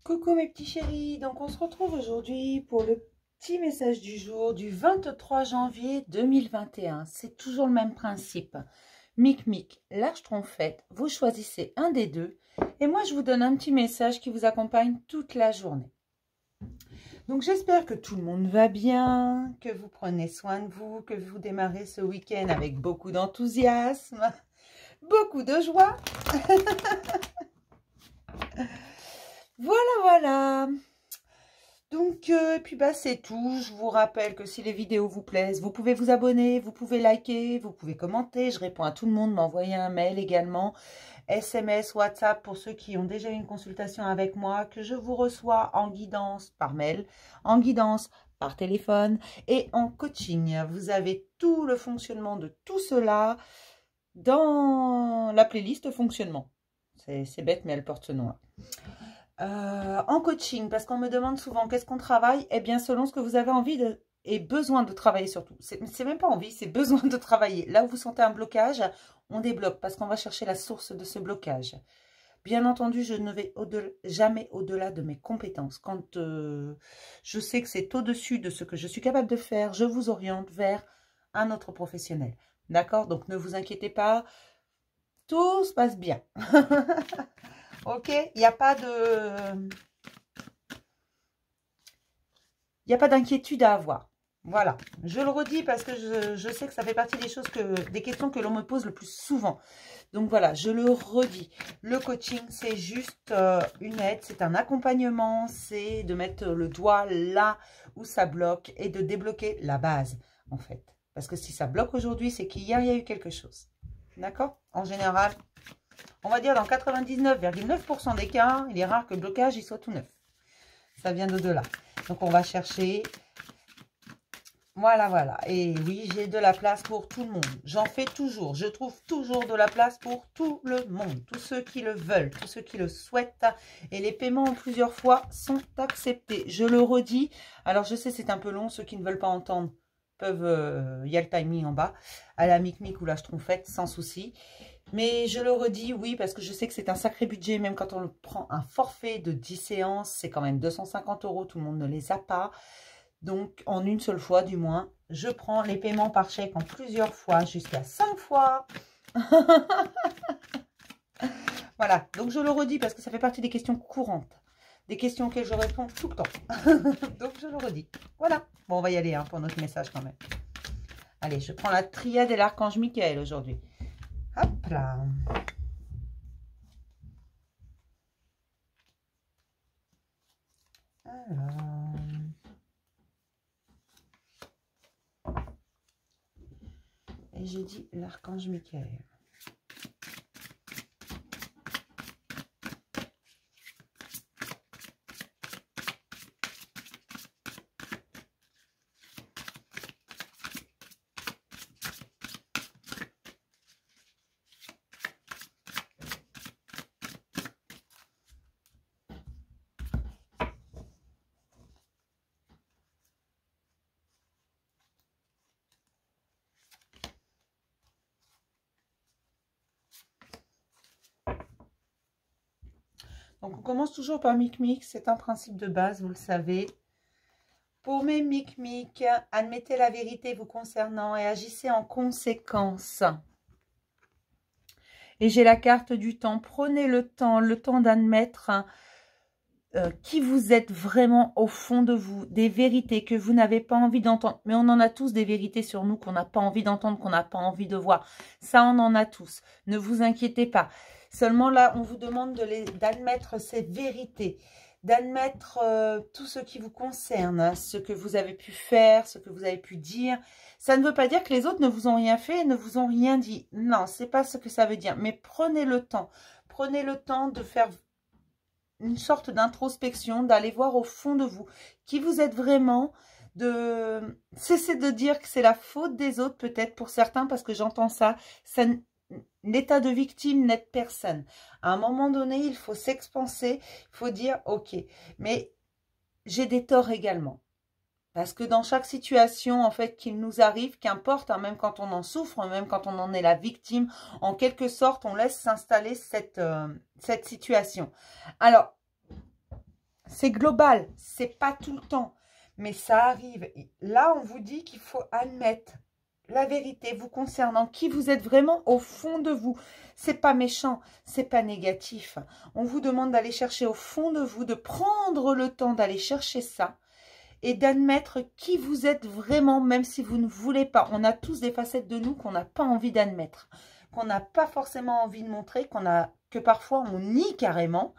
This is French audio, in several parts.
Coucou mes petits chéris, donc on se retrouve aujourd'hui pour le petit message du jour du 23 janvier 2021. C'est toujours le même principe. Mic, l'Arche Trompette, vous choisissez un des deux et moi je vous donne un petit message qui vous accompagne toute la journée. Donc j'espère que tout le monde va bien, que vous prenez soin de vous, que vous démarrez ce week-end avec beaucoup d'enthousiasme, beaucoup de joie. Voilà. Donc, puis bah c'est tout. Je vous rappelle que si les vidéos vous plaisent, vous pouvez vous abonner, vous pouvez liker, vous pouvez commenter. Je réponds à tout le monde, m'envoyer un mail également, SMS, WhatsApp pour ceux qui ont déjà eu une consultation avec moi, que je vous reçois en guidance par mail, en guidance par téléphone et en coaching. Vous avez tout le fonctionnement de tout cela dans la playlist fonctionnement. C'est bête, mais elle porte ce nom-là. En coaching, parce qu'on me demande souvent qu'est-ce qu'on travaille, eh bien selon ce que vous avez envie et besoin de travailler surtout. C'est même pas envie, c'est besoin de travailler. Là où vous sentez un blocage, on débloque parce qu'on va chercher la source de ce blocage. Bien entendu, je ne vais jamais au-delà de mes compétences. Quand je sais que c'est au-dessus de ce que je suis capable de faire, je vous oriente vers un autre professionnel. D'accord? Donc ne vous inquiétez pas, tout se passe bien. Ok, il n'y a pas d'inquiétude à avoir. Voilà, je le redis parce que je sais que ça fait partie des questions que l'on me pose le plus souvent. Donc voilà, je le redis. Le coaching, c'est juste une aide, c'est un accompagnement, c'est de mettre le doigt là où ça bloque et de débloquer la base, en fait. Parce que si ça bloque aujourd'hui, c'est qu'hier, il y a eu quelque chose. D'accord? En général, on va dire dans 99,9% des cas, il est rare que le blocage il soit tout neuf. Ça vient d'au-delà. Donc on va chercher. Voilà. Et oui, j'ai de la place pour tout le monde. J'en fais toujours. Je trouve toujours de la place pour tout le monde. Tous ceux qui le veulent, tous ceux qui le souhaitent. Et les paiements en plusieurs fois sont acceptés. Je le redis. Alors je sais, c'est un peu long. Ceux qui ne veulent pas entendre peuvent... Il y a le timing en bas. À la Mic ou la Schtroumpfette, sans souci. Mais je le redis, oui, parce que je sais que c'est un sacré budget, même quand on prend un forfait de 10 séances, c'est quand même 250 €, tout le monde ne les a pas. Donc, en une seule fois, du moins, je prends les paiements par chèque en plusieurs fois, jusqu'à 5 fois. Voilà, donc je le redis parce que ça fait partie des questions courantes, des questions auxquelles je réponds tout le temps. Donc, je le redis. Voilà, bon, on va y aller hein, pour notre message quand même. Allez, je prends la triade et l'archange Michael aujourd'hui. Hop là. Alors. Et j'ai dit l'archange Michael. Donc, on commence toujours par Mic, c'est un principe de base, vous le savez. Pour mes Mic, admettez la vérité vous concernant et agissez en conséquence. Et j'ai la carte du temps. Prenez le temps d'admettre qui vous êtes vraiment au fond de vous, des vérités que vous n'avez pas envie d'entendre. Mais on en a tous des vérités sur nous qu'on n'a pas envie d'entendre, qu'on n'a pas envie de voir. Ça, on en a tous. Ne vous inquiétez pas. Seulement là, on vous demande d'admettre ces vérités, d'admettre tout ce qui vous concerne, ce que vous avez pu faire, ce que vous avez pu dire. Ça ne veut pas dire que les autres ne vous ont rien fait, ne vous ont rien dit. Non, c'est pas ce que ça veut dire. Mais prenez le temps. Prenez le temps de faire une sorte d'introspection, d'aller voir au fond de vous, qui vous êtes vraiment, de cesser de dire que c'est la faute des autres, peut-être pour certains, parce que j'entends ça. L'état de victime n'aide personne. À un moment donné, il faut s'expanser, il faut dire, ok, mais j'ai des torts également. Parce que dans chaque situation, en fait, qu'il nous arrive, qu'importe, hein, même quand on en souffre, même quand on en est la victime, en quelque sorte, on laisse s'installer cette situation. Alors, C'est global, c'est pas tout le temps, mais ça arrive. Là, on vous dit qu'il faut admettre la vérité vous concernant, qui vous êtes vraiment au fond de vous. C'est pas méchant, c'est pas négatif. On vous demande d'aller chercher au fond de vous, de prendre le temps d'aller chercher ça et d'admettre qui vous êtes vraiment, même si vous ne voulez pas. On a tous des facettes de nous qu'on n'a pas envie d'admettre, qu'on n'a pas forcément envie de montrer, que parfois on nie carrément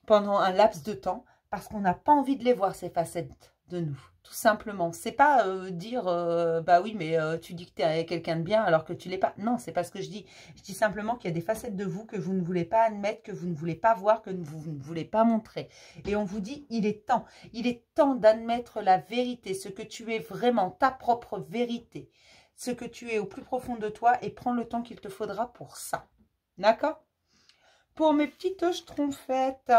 pendant un laps de temps, parce qu'on n'a pas envie de les voir, ces facettes de nous, tout simplement. C'est pas dire, bah oui, mais tu dis que tu es quelqu'un de bien alors que tu l'es pas. Non, c'est pas ce que je dis. Je dis simplement qu'il y a des facettes de vous que vous ne voulez pas admettre, que vous ne voulez pas voir, que vous ne voulez pas montrer. Et on vous dit, il est temps d'admettre la vérité, ce que tu es vraiment, ta propre vérité, ce que tu es au plus profond de toi, et prends le temps qu'il te faudra pour ça. D'accord? Pour mes petites schtroumpfettes,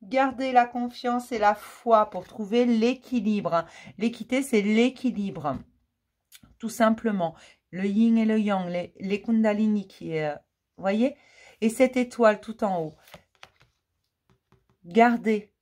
gardez la confiance et la foi pour trouver l'équilibre. L'équité, c'est l'équilibre. Tout simplement. Le yin et le yang, les kundalini qui est... voyez? Et cette étoile tout en haut. Gardez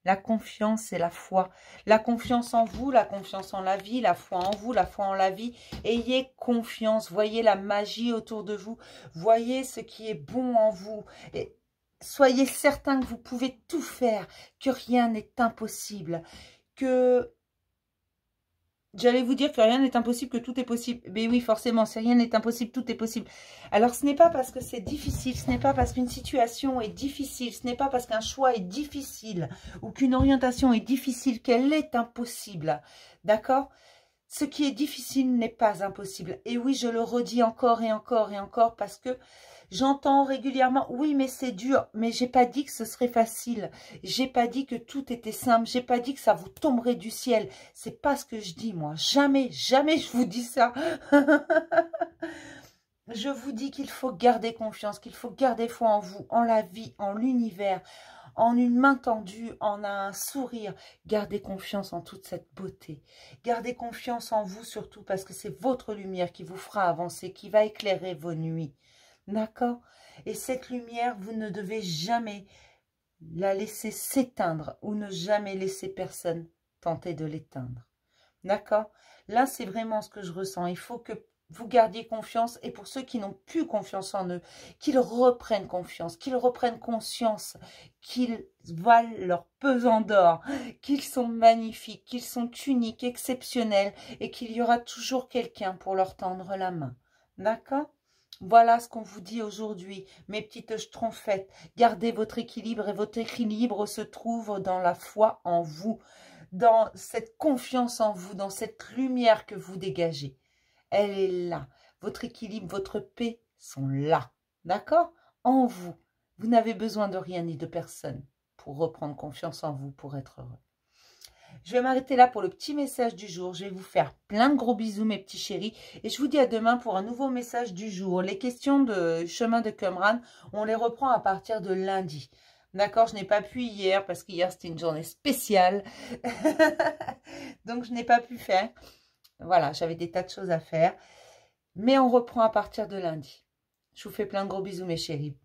la confiance et la foi. La confiance en vous, la confiance en la vie, la foi en vous, la foi en la vie. Ayez confiance. Voyez la magie autour de vous. Voyez ce qui est bon en vous. Et soyez certain que vous pouvez tout faire, que rien n'est impossible, que... J'allais vous dire que rien n'est impossible, que tout est possible. Mais oui, forcément, si rien n'est impossible, tout est possible. Alors, ce n'est pas parce que c'est difficile, ce n'est pas parce qu'une situation est difficile, ce n'est pas parce qu'un choix est difficile ou qu'une orientation est difficile qu'elle est impossible. D'accord ? Ce qui est difficile n'est pas impossible. Et oui, je le redis encore et encore et encore parce que j'entends régulièrement, oui, mais c'est dur. Mais j'ai pas dit que ce serait facile. J'ai pas dit que tout était simple. J'ai pas dit que ça vous tomberait du ciel. C'est pas ce que je dis, moi. Jamais, jamais je vous dis ça. Je vous dis qu'il faut garder confiance, qu'il faut garder foi en vous, en la vie, en l'univers, en une main tendue, en un sourire. Gardez confiance en toute cette beauté. Gardez confiance en vous surtout parce que c'est votre lumière qui vous fera avancer, qui va éclairer vos nuits. D'accord? Et cette lumière, vous ne devez jamais la laisser s'éteindre ou ne jamais laisser personne tenter de l'éteindre. D'accord? Là, c'est vraiment ce que je ressens. Il faut que vous gardiez confiance, et pour ceux qui n'ont plus confiance en eux, qu'ils reprennent confiance, qu'ils reprennent conscience, qu'ils valent leur pesant d'or, qu'ils sont magnifiques, qu'ils sont uniques, exceptionnels, et qu'il y aura toujours quelqu'un pour leur tendre la main. D'accord? Voilà ce qu'on vous dit aujourd'hui, mes petites schtroumpfettes. Gardez votre équilibre, et votre équilibre se trouve dans la foi en vous, dans cette confiance en vous, dans cette lumière que vous dégagez. Elle est là. Votre équilibre, votre paix sont là. D'accord? En vous. Vous n'avez besoin de rien ni de personne pour reprendre confiance en vous, pour être heureux. Je vais m'arrêter là pour le petit message du jour. Je vais vous faire plein de gros bisous, mes petits chéris. Et je vous dis à demain pour un nouveau message du jour. Les questions de chemin de Qumran, on les reprend à partir de lundi. D'accord? Je n'ai pas pu hier parce qu'hier, c'était une journée spéciale. Donc, je n'ai pas pu faire. Voilà, j'avais des tas de choses à faire. Mais on reprend à partir de lundi. Je vous fais plein de gros bisous, mes chéris.